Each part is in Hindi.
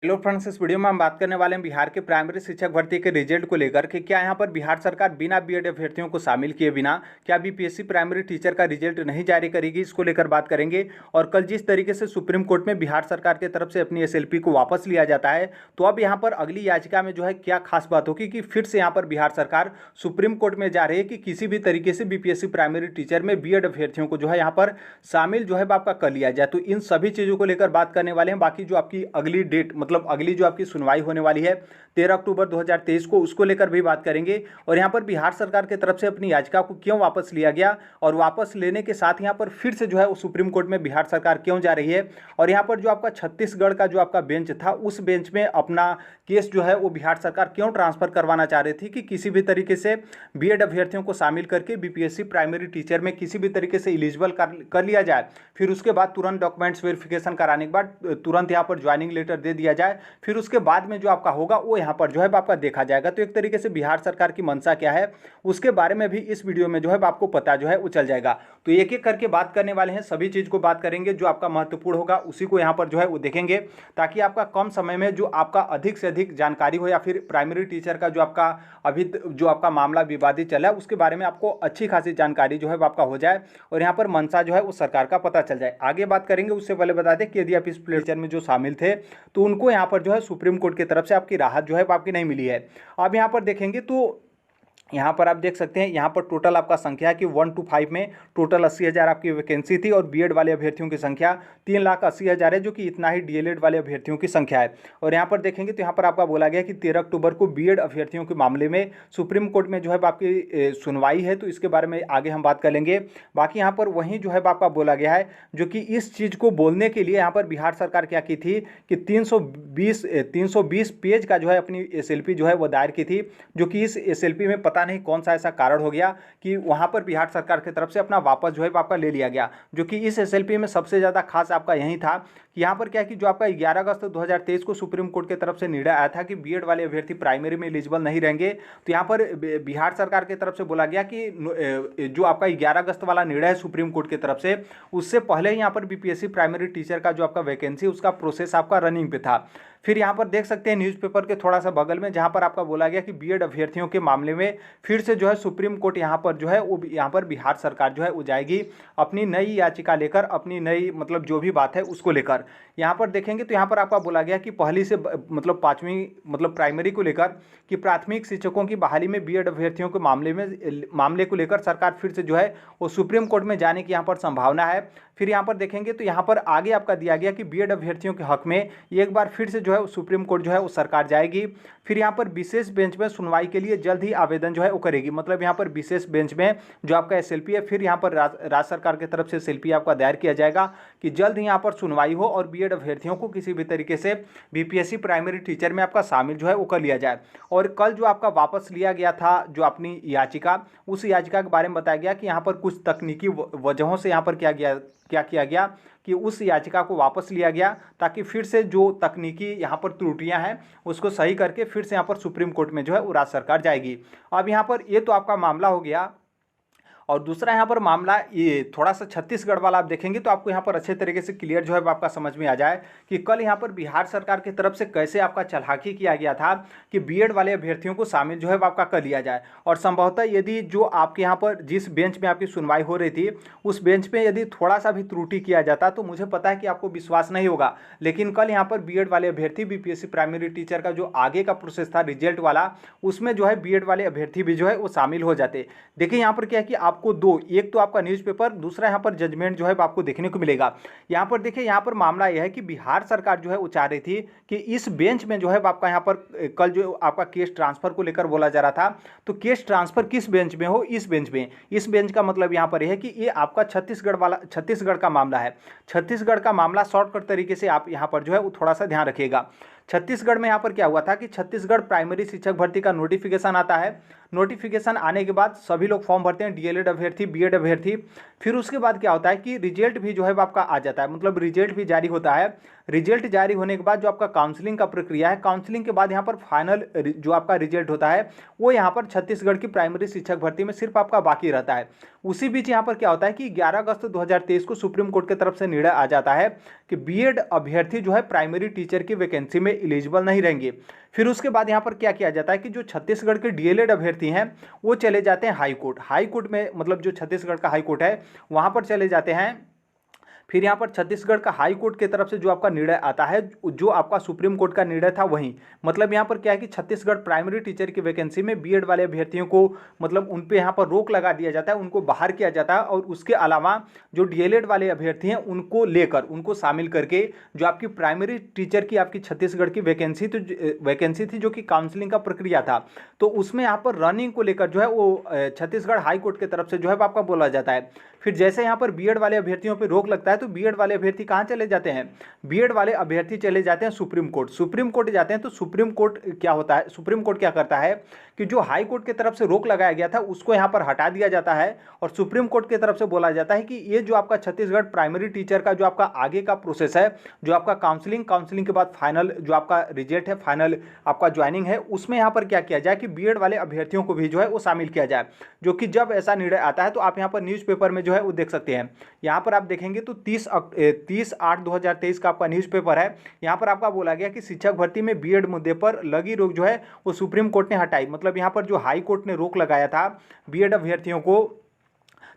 हेलो फ्रेंड्स, इस वीडियो में हम बात करने वाले हैं बिहार के प्राइमरी शिक्षक भर्ती के रिजल्ट को लेकर कि क्या यहां पर बिहार सरकार बिना बीएड अभ्यर्थियों को शामिल किए बिना क्या बीपीएससी प्राइमरी टीचर का रिजल्ट नहीं जारी करेगी, इसको लेकर बात करेंगे। और कल जिस तरीके से सुप्रीम कोर्ट में बिहार सरकार की तरफ से अपनी एसएलपी को वापस लिया जाता है, तो अब यहाँ पर अगली याचिका में जो है क्या खास बात होगी कि फिर से यहाँ पर बिहार सरकार सुप्रीम कोर्ट में जा रही है कि किसी भी तरीके से बीपीएससी प्राइमरी टीचर में बीएड अभ्यर्थियों को जो है यहाँ पर शामिल जो है आपका कर लिया जाए। तो इन सभी चीज़ों को लेकर बात करने वाले हैं। बाकी जो आपकी अगली डेट मतलब अगली जो आपकी सुनवाई होने वाली है 13 अक्टूबर 2023 को, उसको लेकर भी बात करेंगे। और यहाँ पर बिहार सरकार की तरफ से अपनी याचिका को क्यों वापस लिया गया और वापस लेने के साथ यहाँ पर फिर से जो है वो सुप्रीम कोर्ट में बिहार सरकार क्यों जा रही है। और यहाँ पर जो आपका छत्तीसगढ़ का जो आपका बेंच था, उस बेंच में अपना केस जो है वो बिहार सरकार क्यों ट्रांसफर करवाना चाह रही थी कि किसी भी तरीके से बीएड अभ्यर्थियों को शामिल करके बीपीएससी प्राइमरी टीचर में किसी भी तरीके से एलिजिबल कर लिया जाए, फिर उसके बाद तुरंत डॉक्यूमेंट्स वेरिफिकेशन कराने के बाद तुरंत यहाँ पर ज्वाइनिंग लेटर दे दिया जाए, फिर उसके बाद में जो आपका होगा वो यहाँ पर जो है आपका देखा जाएगा। तो एक तरीके से बिहार सरकार की मंशा क्या है उसके बारे में भी इस वीडियो में जो है आपको पता जो है वो चल जाएगा। तो एक एक करके बात करने वाले हैं, सभी चीज़ को बात करेंगे, जो आपका महत्वपूर्ण होगा उसी को यहाँ पर जो है वो देखेंगे, ताकि आपका कम समय में जो आपका अधिक से अधिक जानकारी हो या फिर प्राइमरी टीचर का जो आपका अभी जो आपका मामला विवादित चला है उसके बारे में आपको अच्छी खासी जानकारी जो है आपका हो जाए और यहाँ पर मंशा जो है वो सरकार का पता चल जाए। आगे बात करेंगे उससे पहले बता दें कि यदि आप इस टीचर में जो शामिल थे तो उनको यहाँ पर जो है सुप्रीम कोर्ट की तरफ से आपकी राहत जो है आपकी नहीं मिली है। अब यहाँ पर देखेंगे तो यहाँ पर आप देख सकते हैं, यहाँ पर टोटल आपका संख्या है कि 1 to 5 में टोटल 80,000 आपकी वैकेंसी थी और बीएड वाले अभ्यर्थियों की संख्या 3,80,000 है, जो कि इतना ही डीएलएड वाले अभ्यर्थियों की संख्या है। और यहाँ पर देखेंगे तो यहाँ पर आपका बोला गया कि 13 अक्टूबर को बीएड अभ्यर्थियों के मामले में सुप्रीम कोर्ट में जो है आपकी सुनवाई है, तो इसके बारे में आगे हम बात कर लेंगे। बाकी यहाँ पर वहीं जो है आपका बोला गया है, जो कि इस चीज़ को बोलने के लिए यहाँ पर बिहार सरकार क्या की थी कि 320 पेज का जो है अपनी एसएलपी जो है वो दायर की थी, जो कि इस एसएलपी में पता नहीं कौन सा ऐसा कारण हो गया कि वहां पर बिहार सरकार की तरफ से अपना वापस जो है आपका ले लिया गया। जो कि इस एसएलपी में सबसे ज़्यादा खास आपका यही था कि यहाँ पर क्या है कि जो आपका 11 अगस्त 2023 को सुप्रीम कोर्ट की तरफ से निर्णय आया था कि बीएड वाले अभ्यर्थी प्राइमरी में एलिजिबल नहीं रहेंगे, तो यहाँ पर बिहार सरकार की तरफ से बोला गया कि जो आपका 11 अगस्त वाला निर्णय है सुप्रीम कोर्ट की तरफ से, उससे पहले यहाँ पर बीपीएससी प्राइमरी टीचर का जो आपका वैकेंसी उसका प्रोसेस आपका रनिंग पे था। फिर यहाँ पर देख सकते हैं न्यूज़पेपर के थोड़ा सा बगल में, जहाँ पर आपका बोला गया कि बीएड अभ्यर्थियों के मामले में फिर से जो है सुप्रीम कोर्ट यहाँ पर जो है वो यहाँ पर बिहार सरकार जो है वो जाएगी अपनी नई याचिका लेकर, अपनी नई मतलब जो भी बात है उसको लेकर। यहाँ पर देखेंगे तो यहाँ पर आपका बोला गया कि पहली से मतलब 5वीं मतलब प्राइमरी को लेकर कि प्राथमिक शिक्षकों की बहाली में बीएड अभ्यर्थियों के मामले को लेकर सरकार फिर से जो है वो सुप्रीम कोर्ट में जाने की यहाँ पर संभावना है। फिर यहाँ पर देखेंगे तो यहाँ पर आगे आपका दिया गया कि बीएड अभ्यर्थियों के हक में एक बार फिर से जो है सुप्रीम कोर्ट जो है वो सरकार जाएगी। फिर यहाँ पर विशेष बेंच में सुनवाई के लिए जल्द ही आवेदन जो है वो करेगी, मतलब यहाँ पर विशेष बेंच में जो आपका एसएलपी है, फिर यहाँ पर राज्य सरकार की तरफ से एसएलपी आपका दायर किया जाएगा कि जल्द ही यहाँ पर सुनवाई हो और बीएड अभ्यर्थियों को किसी भी तरीके से बीपीएससी प्राइमरी टीचर में आपका शामिल जो है वो कर लिया जाए। और कल जो आपका वापस लिया गया था जो अपनी याचिका, उस याचिका के बारे में बताया गया कि यहाँ पर कुछ तकनीकी वजहों से यहाँ पर क्या किया गया कि उस याचिका को वापस लिया गया, ताकि फिर से जो तकनीकी यहाँ पर त्रुटियां हैं उसको सही करके फिर से यहाँ पर सुप्रीम कोर्ट में जो है वो राज्य सरकार जाएगी। अब यहाँ पर ये तो आपका मामला हो गया। और दूसरा यहाँ पर मामला ये थोड़ा सा छत्तीसगढ़ वाला आप देखेंगे तो आपको यहाँ पर अच्छे तरीके से क्लियर जो है आपका समझ में आ जाए कि कल यहाँ पर बिहार सरकार की तरफ से कैसे आपका चालाकी किया गया था कि बीएड वाले अभ्यर्थियों को शामिल जो है आपका कर लिया जाए। और संभवतः यदि जो आपके यहाँ पर जिस बेंच में आपकी सुनवाई हो रही थी उस बेंच पे यदि थोड़ा सा भी त्रुटि किया जाता तो मुझे पता है कि आपको विश्वास नहीं होगा, लेकिन कल यहाँ पर बीएड वाले अभ्यर्थी बीपीएससी प्राइमरी टीचर का जो आगे का प्रोसेस था रिजल्ट वाला, उसमें जो है बीएड वाले अभ्यर्थी भी जो है वो शामिल हो जाते। देखिए यहाँ पर क्या है कि आपको दो, एक तो आपका न्यूज़पेपर, दूसरा यहाँ पर जजमेंट जो है आपको देखने को मिलेगा। यहाँ पर देखिए यहाँ पर मामला यह है कि बिहार सरकार जो है वो चाह रही थी कि इस बेंच में जो है आपका यहाँ पर कल जो आपका केस ट्रांसफर को लेकर बोला जा रहा था, तो केस ट्रांसफर किस बेंच में हो, इस बेंच में। इस बेंच का मतलब यहाँ पर यह है कि ये आपका छत्तीसगढ़ का मामला है। छत्तीसगढ़ का मामला शॉर्टकट तरीके से आप यहाँ पर जो है वो थोड़ा सा ध्यान रखिएगा। छत्तीसगढ़ में यहाँ पर क्या हुआ था कि छत्तीसगढ़ प्राइमरी शिक्षक भर्ती का नोटिफिकेशन आता है। नोटिफिकेशन आने के बाद सभी लोग फॉर्म भरते हैं, डीएलएड अभ्यर्थी, बीएड अभ्यर्थी। फिर उसके बाद क्या होता है कि रिजल्ट भी जो है आपका आ जाता है, मतलब रिजल्ट भी जारी होता है। रिजल्ट जारी होने के बाद जो आपका काउंसलिंग का प्रक्रिया है, काउंसलिंग के बाद यहाँ पर फाइनल जो आपका रिजल्ट होता है वो यहाँ पर छत्तीसगढ़ की प्राइमरी शिक्षक भर्ती में सिर्फ आपका बाकी रहता है। उसी बीच यहाँ पर क्या होता है कि 11 अगस्त 2023 को सुप्रीम कोर्ट की तरफ से निर्णय आ जाता है कि बीएड अभ्यर्थी जो है प्राइमरी टीचर की वैकेंसी में एलिजिबल नहीं रहेंगे। फिर उसके बाद यहाँ पर क्या किया जाता है कि जो छत्तीसगढ़ के डीएलएड अभ्यर्थी हैं वो चले जाते हैं हाई कोर्ट। हाई कोर्ट में मतलब जो छत्तीसगढ़ का हाई कोर्ट है वहाँ पर चले जाते हैं। फिर यहाँ पर छत्तीसगढ़ का हाई कोर्ट की तरफ से जो आपका निर्णय आता है, जो आपका सुप्रीम कोर्ट का निर्णय था वहीं, मतलब यहाँ पर क्या है कि छत्तीसगढ़ प्राइमरी टीचर की वैकेंसी में बीएड वाले अभ्यर्थियों को मतलब उन पे यहाँ पर रोक लगा दिया जाता है, उनको बाहर किया जाता है। और उसके अलावा जो डीएलएड वाले अभ्यर्थी हैं उनको लेकर उनको शामिल करके जो आपकी प्राइमरी टीचर की आपकी छत्तीसगढ़ की वैकेंसी थी जो कि काउंसलिंग का प्रक्रिया था, तो उसमें यहाँ पर रनिंग को लेकर जो है वो छत्तीसगढ़ हाई कोर्ट की तरफ से जो है आपका बोला जाता है। फिर जैसे यहाँ पर बीएड वाले अभ्यर्थियों पर रोक लगता है तो बीएड वाले अभ्यर्थी कहाँ चले जाते हैं, बीएड वाले अभ्यर्थी चले जाते हैं सुप्रीम कोर्ट। सुप्रीम कोर्ट जाते हैं तो सुप्रीम कोर्ट क्या होता है, सुप्रीम कोर्ट क्या करता है कि जो हाई कोर्ट की तरफ से रोक लगाया गया था उसको यहाँ पर हटा दिया जाता है और सुप्रीम कोर्ट की तरफ से बोला जाता है कि ये जो आपका छत्तीसगढ़ प्राइमरी टीचर का जो आपका आगे का प्रोसेस है, जो आपका काउंसलिंग के बाद फाइनल जो आपका रिजल्ट है, फाइनल आपका ज्वाइनिंग है, उसमें यहाँ पर क्या किया जाए कि बीएड वाले अभ्यर्थियों को भी जो है वो शामिल किया जाए। जो कि जब ऐसा निर्णय आता है तो आप यहाँ पर न्यूज़पेपर में जो है वो देख सकते हैं। यहाँ पर आप देखेंगे तो 30/8/2023 का आपका न्यूज़पेपर है। यहाँ पर आपका बोला गया कि शिक्षक भर्ती में बीएड मुद्दे पर लगी रोक जो है वो सुप्रीम कोर्ट ने हटाई। मतलब यहाँ पर जो हाई कोर्ट ने रोक लगाया था बीएड अभ्यर्थियों को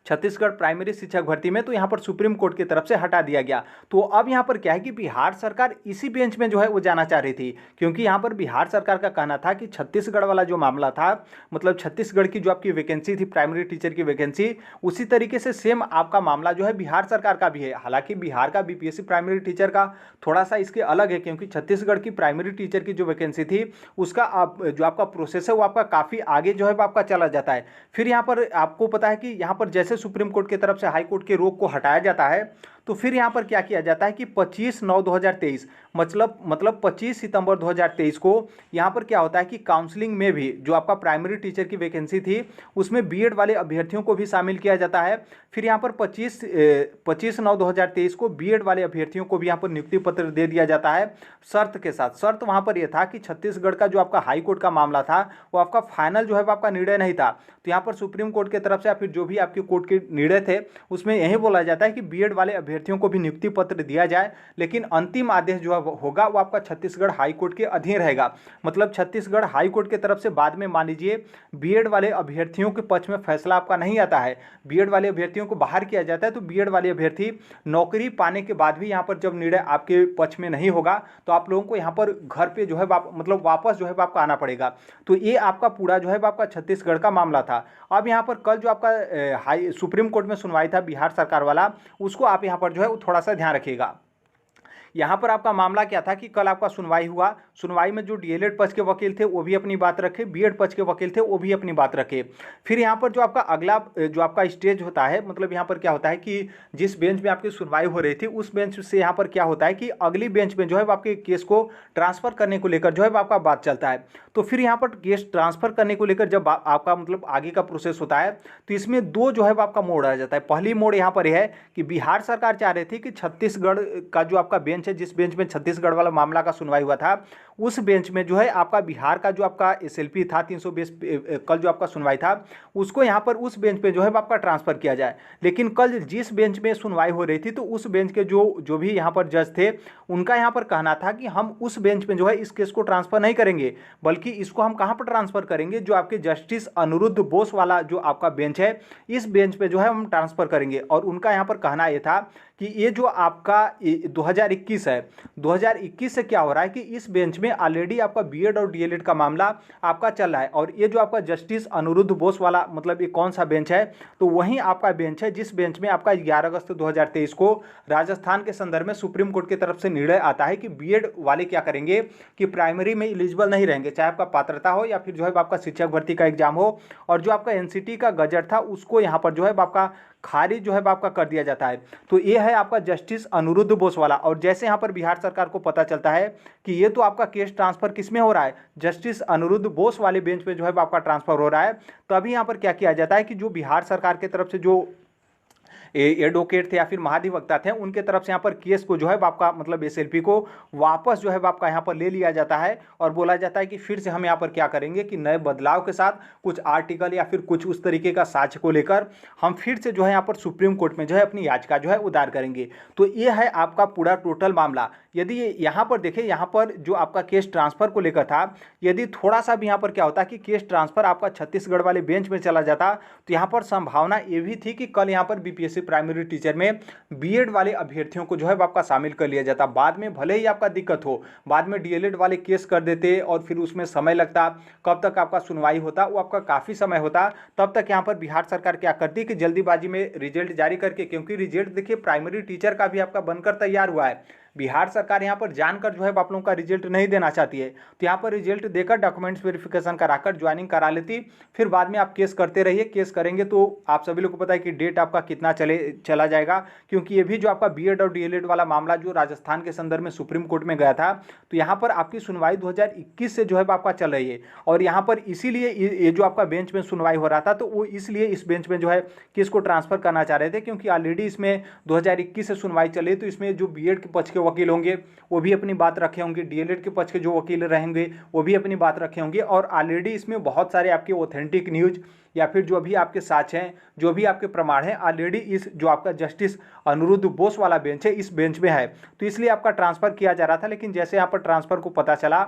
छत्तीसगढ़ प्राइमरी शिक्षक भर्ती में, तो यहाँ पर सुप्रीम कोर्ट की तरफ से हटा दिया गया। तो अब यहाँ पर क्या है कि बिहार सरकार इसी बेंच में जो है वो जाना चाह रही थी, क्योंकि यहाँ पर बिहार सरकार का कहना था कि छत्तीसगढ़ वाला जो मामला था, मतलब छत्तीसगढ़ की जो आपकी वैकेंसी थी प्राइमरी टीचर की वैकेंसी, उसी तरीके से सेम आपका मामला जो है बिहार सरकार का भी है। हालांकि बिहार का बीपीएससी प्राइमरी टीचर का थोड़ा सा इसके अलग है, क्योंकि छत्तीसगढ़ की प्राइमरी टीचर की जो वैकेंसी थी उसका जो आपका प्रोसेस है वो आपका काफ़ी आगे जो है वो आपका चला जाता है। फिर यहाँ पर आपको पता है कि यहाँ पर जैसे सुप्रीम कोर्ट की तरफ से हाई कोर्ट के रोक को हटाया जाता है तो फिर यहाँ पर क्या किया जाता है कि 25/9/2023 मतलब 25 सितंबर 2023 को यहाँ पर क्या होता है कि काउंसलिंग में भी जो आपका प्राइमरी टीचर की वैकेंसी थी उसमें बीएड वाले अभ्यर्थियों को भी शामिल किया जाता है। फिर यहाँ पर 25/9/2023 को बीएड वाले अभ्यर्थियों को भी यहाँ पर नियुक्ति पत्र दे दिया जाता है शर्त के साथ। शर्त वहाँ पर यह था कि छत्तीसगढ़ का जो आपका हाई कोर्ट का मामला था वो आपका फाइनल जो है वो आपका निर्णय नहीं था, तो यहाँ पर सुप्रीम कोर्ट की तरफ से या फिर जो भी आपके कोर्ट के निर्णय थे उसमें यही बोला जाता है कि बीएड वाले अभ्यर्थियों को भी नियुक्ति पत्र दिया जाए, लेकिन अंतिम आदेश जो होगा वो आपका छत्तीसगढ़ हाई कोर्ट के अधीन रहेगा। मतलब छत्तीसगढ़ हाई कोर्ट की तरफ से बाद में मान लीजिए बीएड वाले अभ्यर्थियों के पक्ष में फैसला आपका नहीं आता है, बीएड वाले अभ्यर्थियों को बाहर किया जाता है, तो बीएड वाले अभ्यर्थी नौकरी पाने के बाद भी यहाँ पर जब निर्णय आपके पक्ष में नहीं होगा तो आप लोगों को यहाँ पर घर पे जो है मतलब वापस जो है आपका आना पड़ेगा। तो ये आपका पूरा जो है आपका छत्तीसगढ़ का मामला था। अब यहाँ पर कल जो आपका सुप्रीम कोर्ट में सुनवाई था बिहार सरकार वाला, उसको आप यहाँ पर जो है वो थोड़ा सा ध्यान रखिएगा। यहाँ पर आपका मामला क्या था कि कल आपका सुनवाई हुआ, सुनवाई में जो डीएलएड पक्ष के वकील थे वो भी अपनी बात रखे, बीएड पक्ष के वकील थे वो भी अपनी बात रखे। फिर यहाँ पर जो आपका अगला जो आपका स्टेज होता है, मतलब यहाँ पर क्या होता है कि जिस बेंच में आपकी सुनवाई हो रही थी उस बेंच से यहाँ पर क्या होता है कि अगली बेंच में जो है आपके केस को ट्रांसफर करने को लेकर जो है आपका बात चलता है। तो फिर यहाँ पर केस ट्रांसफर करने को लेकर जब आपका मतलब आगे का प्रोसेस होता है तो इसमें दो जो है आपका मोड़ आ जाता है। पहली मोड़ यहाँ पर यह है कि बिहार सरकार चाह रही थी कि छत्तीसगढ़ का जो आपका बेंच है, जिस बेंच में छत्तीसगढ़ वाला मामला का सुनवाई हुआ था, उस बेंच में जो है आपका बिहार का जो आपका एसएलपी था 320 कल जो आपका सुनवाई था उसको यहाँ पर उस बेंच पे जो है आपका ट्रांसफर किया जाए। लेकिन कल जिस बेंच में सुनवाई हो रही थी तो उस बेंच के जो भी यहाँ पर जज थे उनका यहाँ पर कहना था कि हम उस बेंच में जो है इस केस को ट्रांसफर नहीं करेंगे, बल्कि इसको हम कहाँ पर ट्रांसफर करेंगे, जो आपके जस्टिस अनिरुद्ध बोस वाला जो आपका बेंच है इस बेंच पे जो है हम ट्रांसफर करेंगे। और उनका यहाँ पर कहना यह था कि ये जो आपका 2021 है, 2021 से क्या हो रहा है कि इस बेंच में ऑलरेडी आपका बीएड और डीएलएड का मामला आपका चल रहा है, और ये जो आपका जस्टिस अनिरुद्ध बोस वाला मतलब ये कौन सा बेंच है, तो वही आपका बेंच है जिस बेंच में आपका 11 अगस्त 2023 को राजस्थान के संदर्भ में सुप्रीम कोर्ट की तरफ से निर्णय आता है कि बीएड वाले क्या करेंगे कि प्राइमरी में एलिजिबल नहीं रहेंगे, चाहे आपका पात्रता हो या फिर जो है आपका शिक्षक भर्ती का एग्जाम हो। और जो आपका एनसीटी का गजट था उसको यहाँ पर जो है आपका खारिज जो है आपका कर दिया जाता है। तो ये है आपका जस्टिस अनिरुद्ध बोस वाला। और जैसे यहाँ पर बिहार सरकार को पता चलता है कि ये तो आपका केस ट्रांसफर किस में हो रहा है, जस्टिस अनिरुद्ध बोस वाले बेंच पे जो है आपका ट्रांसफर हो रहा है, तो अभी यहाँ पर क्या किया जाता है कि जो बिहार सरकार की तरफ से जो एडवोकेट थे या फिर महाधिवक्ता थे, उनके तरफ से यहाँ पर केस को जो है आपका मतलब एसएलपी को वापस जो है आपका यहाँ पर ले लिया जाता है और बोला जाता है कि फिर से हम यहाँ पर क्या करेंगे कि नए बदलाव के साथ कुछ आर्टिकल या फिर कुछ उस तरीके का साक्ष्य को लेकर हम फिर से जो है यहाँ पर सुप्रीम कोर्ट में जो है अपनी याचिका जो है दायर करेंगे। तो ये है आपका पूरा टोटल मामला। यदि यहाँ पर देखें, यहाँ पर जो आपका केस ट्रांसफर को लेकर था, यदि थोड़ा सा भी यहाँ पर क्या होता कि केस ट्रांसफर आपका छत्तीसगढ़ वाले बेंच में चला जाता, तो यहाँ पर संभावना ये भी थी कि कल यहाँ पर बीपीएससी प्राइमरी टीचर में बीएड वाले अभ्यर्थियों को जो है आपका शामिल कर लिया जाता। बाद में भले ही आपका दिक्कत हो, बाद में डीएलएड वाले केस कर देते और फिर उसमें समय लगता, कब तक आपका सुनवाई होता, वो आपका काफ़ी समय होता। तब तक यहाँ पर बिहार सरकार क्या करती कि जल्दीबाजी में रिजल्ट जारी करके, क्योंकि रिजल्ट देखिए प्राइमरी टीचर का भी आपका बनकर तैयार हुआ है, बिहार सरकार यहाँ पर जानकर जो है आप लोगों का रिजल्ट नहीं देना चाहती है, तो यहाँ पर रिजल्ट देकर डॉक्यूमेंट्स वेरिफिकेशन कराकर ज्वाइनिंग करा लेती, फिर बाद में आप केस करते रहिए। केस करेंगे तो आप सभी लोग को पता है कि डेट आपका कितना चला जाएगा, क्योंकि ये भी जो आपका बीएड और डीएलएड वाला मामला जो राजस्थान के संदर्भ में सुप्रीम कोर्ट में गया था, तो यहाँ पर आपकी सुनवाई 2021 से जो है आपका चल रही है। और यहाँ पर इसीलिए ये जो आपका बेंच में सुनवाई हो रहा था, तो वो इसलिए इस बेंच में जो है केस को ट्रांसफर करना चाह रहे थे, क्योंकि ऑलरेडी इसमें 2021 से सुनवाई चली, तो इसमें जो बीएड के पक्ष के वकील होंगे वो भी अपनी बात रखे होंगे, डीएलएड के पक्ष के जो वकील रहेंगे वो भी अपनी बात रखे होंगे। और ऑलरेडी इसमें बहुत सारे आपके ऑथेंटिक न्यूज या फिर जो भी आपके साक्ष्य हैं, जो भी आपके प्रमाण हैं, ऑलरेडी इस जो आपका जस्टिस अनिरुद्ध बोस वाला बेंच है, इस बेंच में है, तो इसलिए आपका ट्रांसफर किया जा रहा था। लेकिन जैसे यहाँ पर ट्रांसफर को पता चला,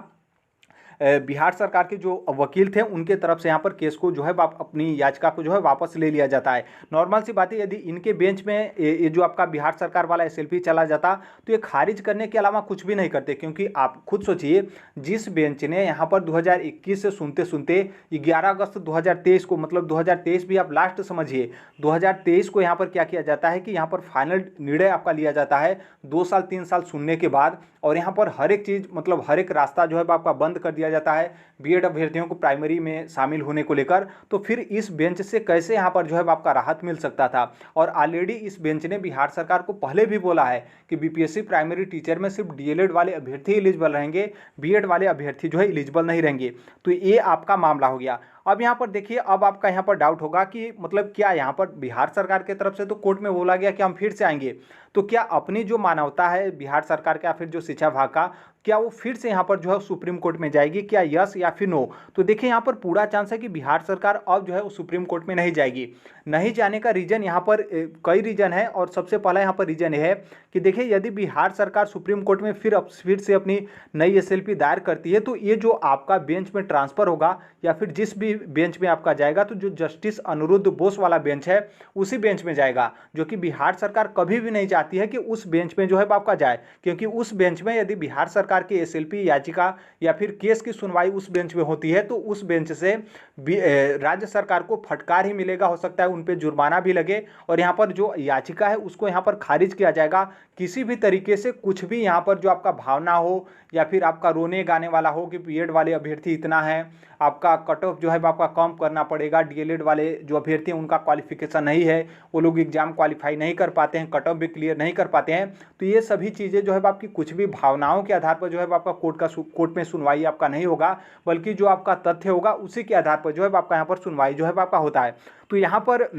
बिहार सरकार के जो वकील थे उनके तरफ से यहाँ पर केस को जो है अपनी याचिका को जो है वापस ले लिया जाता है। नॉर्मल सी बात है, यदि इनके बेंच में ये जो आपका बिहार सरकार वाला एसएलपी चला जाता, तो ये खारिज करने के अलावा कुछ भी नहीं करते। क्योंकि आप खुद सोचिए, जिस बेंच ने यहाँ पर 2021 से सुनते सुनते 11 अगस्त 2023 को, मतलब 2023 भी आप लास्ट समझिए, 2023 को यहाँ पर क्या किया जाता है कि यहाँ पर फाइनल निर्णय आपका लिया जाता है 2 साल 3 साल सुनने के बाद। और यहाँ पर हर एक चीज़, मतलब हर एक रास्ता जो है आपका बंद कर दिया जाता है बीएड अभ्यर्थियों को प्राइमरी में शामिल होने को लेकर। तो फिर इस बेंच से कैसे यहाँ पर जो है आपका राहत मिल सकता था। और ऑलरेडी इस बेंच ने बिहार सरकार को पहले भी बोला है कि बीपीएससी प्राइमरी टीचर में सिर्फ डीएलएड वाले अभ्यर्थी एलिजिबल रहेंगे, बीएड वाले अभ्यर्थी जो है एलिजिबल नहीं रहेंगे। तो ये आपका मामला हो गया। अब यहाँ पर देखिए, अब आपका यहाँ पर डाउट होगा कि मतलब क्या यहाँ पर बिहार सरकार की तरफ से तो कोर्ट में बोला गया कि हम फिर से आएंगे, तो क्या अपनी जो मानवता है बिहार सरकार का, फिर जो शिक्षा विभाग का, क्या वो फिर से यहाँ पर जो है सुप्रीम कोर्ट में जाएगी, क्या यस या फिर नो? तो देखिए यहाँ पर पूरा चांस है कि बिहार सरकार अब जो है वो सुप्रीम कोर्ट में नहीं जाएगी। नहीं जाने का रीजन यहाँ पर कई रीजन है, और सबसे पहला यहाँ पर रीजन है कि देखिए, यदि बिहार सरकार सुप्रीम कोर्ट में फिर से अपनी नई एसएलपी दायर करती है, तो ये जो आपका बेंच में ट्रांसफर होगा या फिर जिस भी बेंच में आपका जाएगा, तो जो जस्टिस अनिरुद्ध बोस वाला बेंच है उसी बेंच में जाएगा, जो कि बिहार सरकार कभी भी नहीं चाहती है कि उस बेंच में जो है आपका जाए। क्योंकि उस बेंच में यदि बिहार सरकार की एसएलपी याचिका या फिर केस की सुनवाई उस बेंच में होती है, तो उस बेंच से राज्य सरकार को फटकार ही मिलेगा, हो सकता है उन पे जुर्माना भी लगे, और यहाँ पर जो याचिका है उसको यहाँ पर खारिज किया जाएगा। किसी भी तरीके से कुछ भी यहाँ पर जो आपका भावना हो या फिर आपका रोने गाने वाला हो कि बीएड वाले अभ्यर्थी इतना है, आपका कट ऑफ जो है आपका कम करना पड़ेगा, डीएलएड वाले जो अभ्यर्थी हैं उनका क्वालिफिकेशन नहीं है, वो लोग एग्जाम क्वालिफाई नहीं कर पाते हैं, कट ऑफ भी क्लियर नहीं कर पाते हैं। तो ये सभी चीज़ें जो है आपकी कुछ भी भावनाओं के आधार पर जो है आपका कोर्ट में सुनवाई आपका नहीं होगा, बल्कि जो आपका तथ्य होगा उसी के आधार पर जो है आपका यहाँ पर सुनवाई जो है आपका होता है। तो यहाँ पर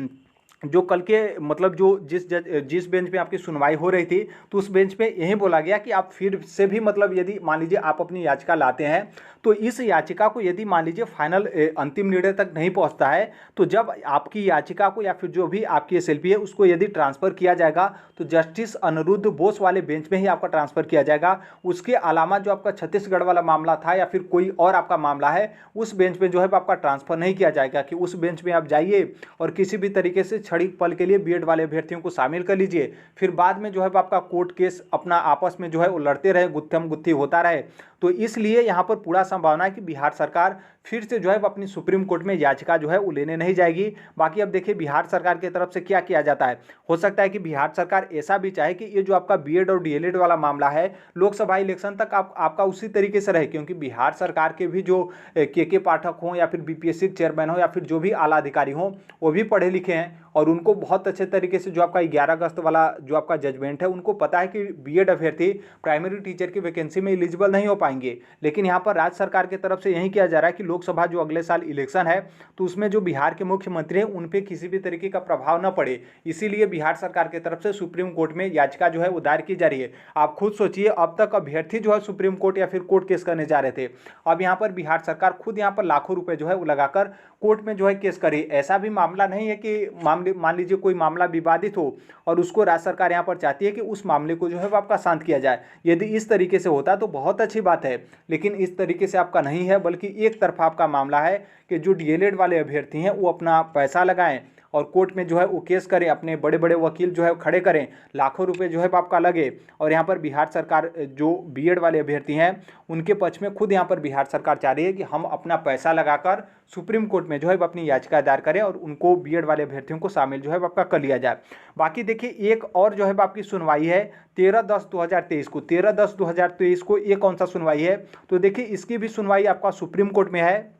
जो कल के मतलब जो जिस बेंच पे आपकी सुनवाई हो रही थी, तो उस बेंच पे यही बोला गया कि आप फिर से भी मतलब यदि मान लीजिए आप अपनी याचिका लाते हैं, तो इस याचिका को यदि मान लीजिए फाइनल अंतिम निर्णय तक नहीं पहुंचता है, तो जब आपकी याचिका को या फिर जो भी आपकी एसएलपी है उसको यदि ट्रांसफ़र किया जाएगा, तो जस्टिस अनिरुद्ध बोस वाले बेंच में ही आपका ट्रांसफ़र किया जाएगा। उसके अलावा जो आपका छत्तीसगढ़ वाला मामला था या फिर कोई और आपका मामला है, उस बेंच में जो है आपका ट्रांसफ़र नहीं किया जाएगा कि उस बेंच में आप जाइए और किसी भी तरीके से छड़ी पल के लिए बीएड वाले अभ्यर्थियों को शामिल कर लीजिए, फिर बाद में जो है आपका कोर्ट केस अपना आपस में जो है वो लड़ते रहे, गुत्थम गुत्थी होता रहे। तो इसलिए यहाँ पर पूरा संभावना है कि बिहार सरकार फिर से जो है अपनी सुप्रीम कोर्ट में याचिका जो है वो लेने नहीं जाएगी। बाकी अब देखिए बिहार सरकार की तरफ से क्या किया जाता है। हो सकता है कि बिहार सरकार ऐसा भी चाहे कि ये जो आपका बीएड और डीएलएड वाला मामला है लोकसभा इलेक्शन तक आपका उसी तरीके से रहे, क्योंकि बिहार सरकार के भी जो के पाठक हों या फिर बीपीएससी चेयरमैन हो या फिर जो भी आला अधिकारी हों, वो भी पढ़े लिखे हैं और उनको बहुत अच्छे तरीके से जो आपका 11 अगस्त वाला जो आपका जजमेंट है, उनको पता है कि बीएड अभ्यर्थी प्राइमरी टीचर की वैकेंसी में एलिजिबल नहीं हो पाएंगे। लेकिन यहाँ पर राज्य सरकार की तरफ से यही किया जा रहा है कि लोकसभा जो अगले साल इलेक्शन है, तो उसमें जो बिहार के मुख्यमंत्री हैं उन पर किसी भी तरीके का प्रभाव न पड़े, इसीलिए बिहार सरकार की तरफ से सुप्रीम कोर्ट में याचिका जो है वो दायर की जा रही है। आप खुद सोचिए, अब तक अभ्यर्थी जो है सुप्रीम कोर्ट या फिर कोर्ट केस करने जा रहे थे, अब यहाँ पर बिहार सरकार खुद यहाँ पर लाखों रुपए जो है वो लगाकर कोर्ट में जो है केस करे। ऐसा भी मामला नहीं है कि मामले मान लीजिए कोई मामला विवादित हो और उसको राज्य सरकार यहाँ पर चाहती है कि उस मामले को जो है वो आपका शांत किया जाए। यदि इस तरीके से होता तो बहुत अच्छी बात है, लेकिन इस तरीके से आपका नहीं है, बल्कि एक तरफा आपका मामला है कि जो डीएलएड वाले अभ्यर्थी हैं वो अपना पैसा लगाएं और कोर्ट में जो है वो केस करें, अपने बड़े बड़े वकील जो है खड़े करें, लाखों रुपए जो है आपका लगे। और यहाँ पर बिहार सरकार जो बीएड वाले अभ्यर्थी हैं उनके पक्ष में खुद यहाँ पर बिहार सरकार चाह रही है कि हम अपना पैसा लगाकर सुप्रीम कोर्ट में जो है अपनी याचिका दायर करें और उनको बीएड वाले अभ्यर्थियों को शामिल जो है आपका कर लिया जाए। बाकी देखिए, एक और जो है आपकी सुनवाई है 13/10/2023 को। 13/10/2023 को ये कौन सा सुनवाई है? तो देखिए, इसकी भी सुनवाई आपका सुप्रीम कोर्ट में है,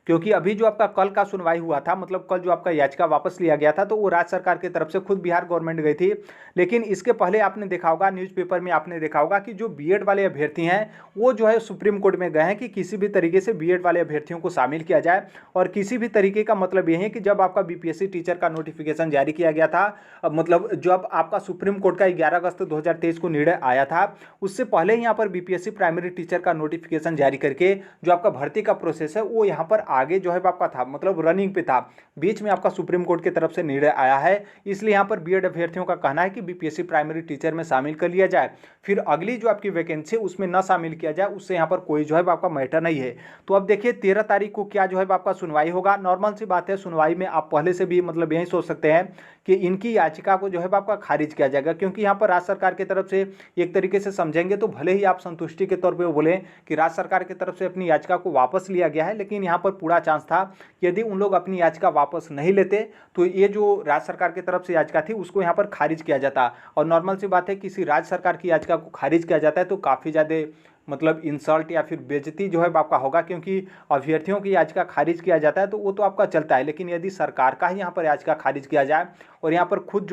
क्योंकि अभी जो आपका कल का सुनवाई हुआ था, मतलब कल जो आपका याचिका वापस लिया गया था, तो वो राज्य सरकार की तरफ से खुद बिहार गवर्नमेंट गई थी। लेकिन इसके पहले आपने देखा होगा, न्यूज़पेपर में आपने देखा होगा कि जो बीएड वाले अभ्यर्थी हैं वो जो है सुप्रीम कोर्ट में गए हैं कि किसी भी तरीके से बीएड वाले अभ्यर्थियों को शामिल किया जाए। और किसी भी तरीके का मतलब ये है कि जब आपका बीपीएससी टीचर का नोटिफिकेशन जारी किया गया था, मतलब जब आपका सुप्रीम कोर्ट का 11 अगस्त 2023 को निर्णय आया था, उससे पहले ही यहाँ पर बीपीएससी प्राइमरी टीचर का नोटिफिकेशन जारी करके जो आपका भर्ती का प्रोसेस है वो यहाँ पर आगे जो है आपका था, मतलब रनिंग पे था। बीच में आपका सुप्रीम कोर्ट की तरफ से निर्णय आया है, इसलिए यहाँ पर बीएड अभ्यर्थियों का कहना है कि बीपीएससी प्राइमरी टीचर में शामिल कर लिया जाए, फिर अगली जो आपकी वैकेंसी उसमें न शामिल किया जाए, उससे यहाँ पर कोई जो है आपका मैटर नहीं है। तो अब देखिए 13 तारीख को क्या जो है आपका सुनवाई होगा। नॉर्मल सी बात है, सुनवाई में आप पहले से भी मतलब यही सोच सकते हैं कि इनकी याचिका को जो है आपका खारिज किया जाएगा, क्योंकि यहाँ पर राज्य सरकार की तरफ से एक तरीके से समझेंगे तो भले ही आप संतुष्टि के तौर पर बोलें कि राज्य सरकार की तरफ से अपनी याचिका को वापस लिया गया है, लेकिन यहाँ पर पूरा चांस था यदि उन लोग अपनी याचिका वापस नहीं लेते तो ये जो राज्य सरकार की तरफ से याचिका थी उसको यहाँ पर खारिज किया जाता। और नॉर्मल सी बात है, किसी राज्य सरकार की याचिका को खारिज किया जाता है तो काफ़ी ज़्यादा मतलब इंसल्ट या फिर बेइज्जती जो है आपका होगा, क्योंकि अभ्यर्थियों की याचिका खारिज किया जाता है तो वो तो आपका चलता है, लेकिन यदि सरकार का ही यहाँ पर याचिका खारिज किया जाए और यहाँ पर खुद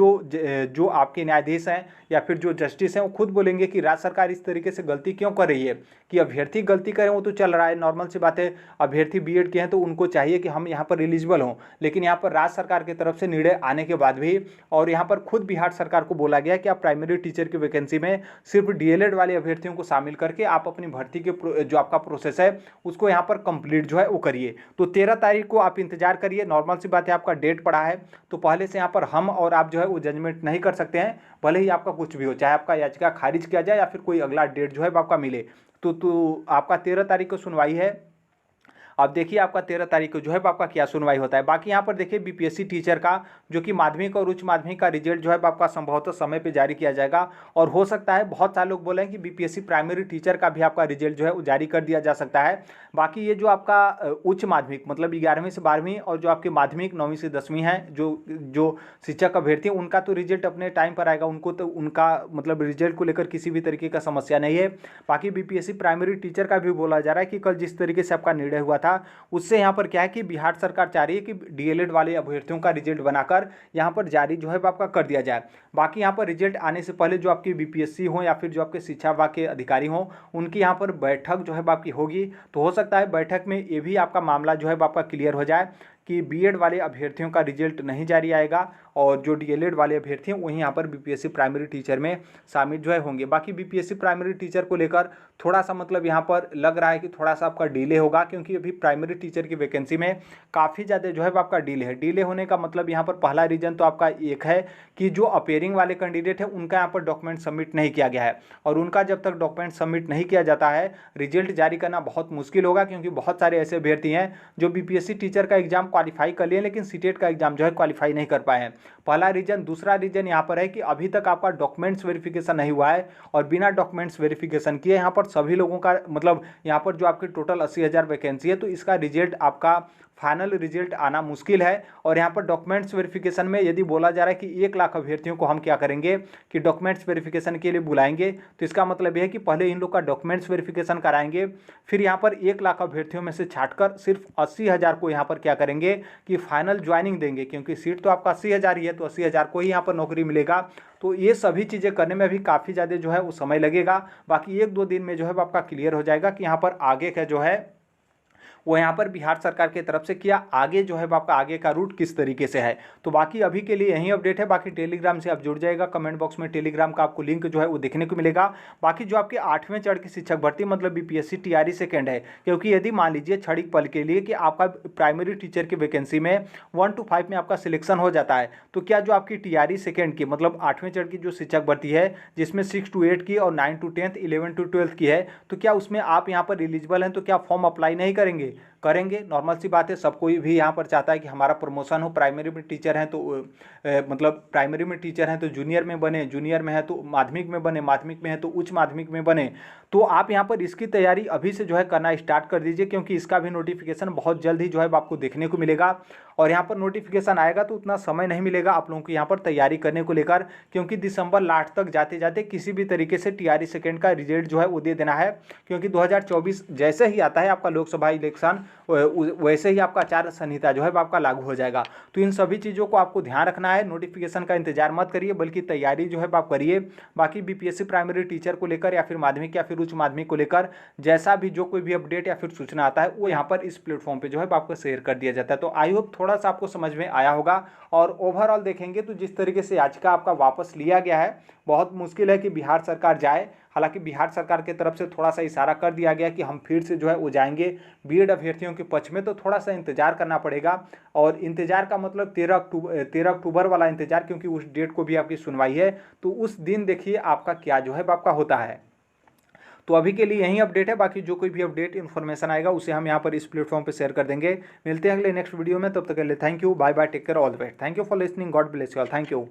जो आपके न्यायाधीश हैं या फिर जो जस्टिस हैं वो खुद बोलेंगे कि राज्य सरकार इस तरीके से गलती क्यों कर रही है, कि अभ्यर्थी गलती करें वो तो चल रहा है, नॉर्मल सी बात है, अभ्यर्थी बीएड के हैं तो उनको चाहिए कि हम यहाँ पर एलिजिबल हों। लेकिन यहाँ पर राज्य सरकार की तरफ से निर्णय आने के बाद भी और यहाँ पर खुद बिहार सरकार को बोला गया कि आप प्राइमरी टीचर की वैकेंसी में सिर्फ डीएलएड वाले अभ्यर्थियों को शामिल करके आप अपनी भर्ती के जो आपका प्रोसेस है उसको यहाँ पर कंप्लीट जो है वो करिए। तो 13 तारीख को आप इंतजार करिए। नॉर्मल सी बात है, आपका डेट पड़ा है तो पहले से यहाँ पर हम और आप जो है वो जजमेंट नहीं कर सकते हैं, भले ही आपका कुछ भी हो, चाहे आपका याचिका खारिज किया जाए या फिर कोई अगला डेट जो है आपका मिले। तो आपका 13 तारीख को सुनवाई है। अब देखिए आपका 13 तारीख को जो है आपका क्या सुनवाई होता है। बाकी यहाँ पर देखिए बीपीएससी टीचर का जो कि माध्यमिक और उच्च माध्यमिक का रिजल्ट जो है आपका संभवतः समय पे जारी किया जाएगा, और हो सकता है बहुत सारे लोग बोले हैं कि बीपीएससी प्राइमरी टीचर का भी आपका रिजल्ट जो है वो जारी कर दिया जा सकता है। बाकी ये जो आपका उच्च माध्यमिक मतलब 11वीं से 12वीं और जो आपके माध्यमिक 9वीं से 10वीं है जो शिक्षक अभ्यर्थी उनका तो रिजल्ट अपने टाइम पर आएगा, उनको तो उनका मतलब रिजल्ट को लेकर किसी भी तरीके का समस्या नहीं है। बाकी बीपीएससी प्राइमरी टीचर का भी बोला जा रहा है कि कल जिस तरीके से आपका निर्णय हुआ था उससे यहाँ पर क्या है कि बिहार सरकार चाह रही है कि डीएलएड वाले अभ्यर्थियों का रिजल्ट बनाकर यहाँ पर जारी जो है आपका कर दिया जाए। बाकी यहाँ पर रिजल्ट आने से पहले जो आपकी बीपीएससी हो या फिर जो आपके शिक्षा विभाग के अधिकारी हों उनकी यहाँ पर बैठक जो है आपकी होगी, तो हो सकता है बैठक में ये भी आपका मामला जो है आपका क्लियर हो जाए कि बीएड वाले अभ्यर्थियों का रिजल्ट नहीं जारी आएगा और जो डीएलएड वाले अभ्यर्थी हैं वहीं यहाँ पर बीपीएससी प्राइमरी टीचर में शामिल जो है होंगे। बाकी बीपीएससी प्राइमरी टीचर को लेकर थोड़ा सा मतलब यहाँ पर लग रहा है कि थोड़ा सा आपका डिले होगा, क्योंकि अभी प्राइमरी टीचर की वैकेंसी में काफ़ी ज़्यादा जो है आपका डिले है। डिले होने का मतलब यहाँ पर पहला रीज़न तो आपका एक है कि जो अपेयरिंग वाले कैंडिडेट है उनका यहाँ पर डॉक्यूमेंट सबमिट नहीं किया गया है, और उनका जब तक डॉक्यूमेंट सबमिट नहीं किया जाता है रिजल्ट जारी करना बहुत मुश्किल होगा, क्योंकि बहुत सारे ऐसे अभ्यर्थी हैं जो बीपीएससी टीचर का एग्जाम क्वालिफाई कर लिए लेकिन सीटेट का एग्जाम जो है क्वालिफाई नहीं कर पाए हैं। पहला रीजन। दूसरा रीजन यहाँ पर है कि अभी तक आपका डॉक्यूमेंट्स वेरिफिकेशन नहीं हुआ है, और बिना डॉक्यूमेंट्स वेरिफिकेशन किए यहाँ पर सभी लोगों का मतलब यहाँ पर जो आपकी टोटल 80,000 वैकेंसी है तो इसका रिजल्ट आपका फाइनल रिजल्ट आना मुश्किल है। और यहाँ पर डॉक्यूमेंट्स वेरिफिकेशन में यदि बोला जा रहा है कि 1 लाख अभ्यर्थियों को हम क्या करेंगे कि डॉक्यूमेंट्स वेरिफिकेशन के लिए बुलाएंगे, तो इसका मतलब यह है कि पहले इन लोग का डॉक्यूमेंट्स वेरिफिकेशन कराएंगे, फिर यहाँ पर 1 लाख अभ्यर्थियों में से छांटकर सिर्फ 80,000 को यहाँ पर क्या करेंगे कि फाइनल ज्वाइनिंग देंगे, क्योंकि सीट तो आपका 80,000 ही है, तो 80,000 को ही यहाँ पर नौकरी मिलेगा। तो ये सभी चीज़ें करने में भी काफ़ी ज़्यादा जो है वो समय लगेगा। बाकी 1-2 दिन में जो है वो आपका क्लियर हो जाएगा कि यहाँ पर आगे का जो है वो यहाँ पर बिहार सरकार की तरफ से किया, आगे जो है वो आपका आगे का रूट किस तरीके से है। तो बाकी अभी के लिए यही अपडेट है। बाकी टेलीग्राम से आप जुड़ जाएगा, कमेंट बॉक्स में टेलीग्राम का आपको लिंक जो है वो देखने को मिलेगा। बाकी जो आपकी 8वें चरण की शिक्षक भर्ती मतलब बीपीएससी टीआरई सेकेंड है, क्योंकि यदि मान लीजिए क्षणिक पल के लिए कि आपका प्राइमरी टीचर की वैकेंसी में 1 to 5 में आपका सिलेक्शन हो जाता है, तो क्या जो आपकी टीआरई सेकेंड की मतलब 8वें चरण की जो शिक्षक भर्ती है जिसमें 6 to 8 की और 9 to 10th 11 to 12th की है, तो क्या उसमें आप यहाँ पर एलिजिबल हैं, तो क्या फॉर्म अप्लाई नहीं करेंगे? करेंगे। नॉर्मल सी बात है, सब कोई भी यहाँ पर चाहता है कि हमारा प्रमोशन हो। प्राइमरी में टीचर हैं तो मतलब प्राइमरी में टीचर हैं तो जूनियर में बने, जूनियर में है तो माध्यमिक में बने, माध्यमिक में है तो उच्च माध्यमिक में बने। तो आप यहाँ पर इसकी तैयारी अभी से जो है करना स्टार्ट कर दीजिए, क्योंकि इसका भी नोटिफिकेशन बहुत जल्द ही जो है आपको देखने को मिलेगा। और यहाँ पर नोटिफिकेशन आएगा तो उतना समय नहीं मिलेगा आप लोगों को यहाँ पर तैयारी करने को लेकर, क्योंकि दिसंबर लास्ट तक जाते जाते किसी भी तरीके से टीआरई सेकेंड का रिजल्ट जो है वो दे देना है, क्योंकि 2024 जैसे ही आता है आपका लोकसभा इलेक्शन वैसे ही आपका आचार संहिता जो है आपका लागू हो जाएगा। तो इन सभी चीज़ों को आपको ध्यान रखना है। नोटिफिकेशन का इंतजार मत करिए, बल्कि तैयारी जो है आप करिए। बाकी बीपीएससी प्राइमरी टीचर को लेकर या फिर माध्यमिक या फिर उच्च माध्यमिक को लेकर जैसा भी जो कोई भी अपडेट या फिर सूचना आता है वो यहाँ पर इस प्लेटफॉर्म पे जो है आपको शेयर कर दिया जाता है। तो आई होप थोड़ा सा आपको समझ में आया होगा। और ओवरऑल देखेंगे तो जिस तरीके से याचिका आपका वापस लिया गया है, बहुत मुश्किल है कि बिहार सरकार जाए। हालांकि बिहार सरकार की तरफ से थोड़ा सा इशारा कर दिया गया कि हम फिर से जो है वो जाएंगे बीएड अभ्यर्थियों के पक्ष में, तो थोड़ा सा इंतजार करना पड़ेगा। और इंतजार का मतलब 13 अक्टूबर वाला इंतजार, क्योंकि उस डेट को भी आपकी सुनवाई है, तो उस दिन देखिए आपका क्या जो है आपका होता है। तो अभी के लिए यही अपडेट है। बाकी जो कोई भी अपडेट इन्फॉर्मेशन आएगा उसे हम यहाँ पर इस प्लेटफॉर्म पे शेयर कर देंगे। मिलते हैं अगले नेक्स्ट वीडियो में, तब तक के लिए thank you, bye bye, take care, all the best. Thank you for listening, God bless you all, thank you.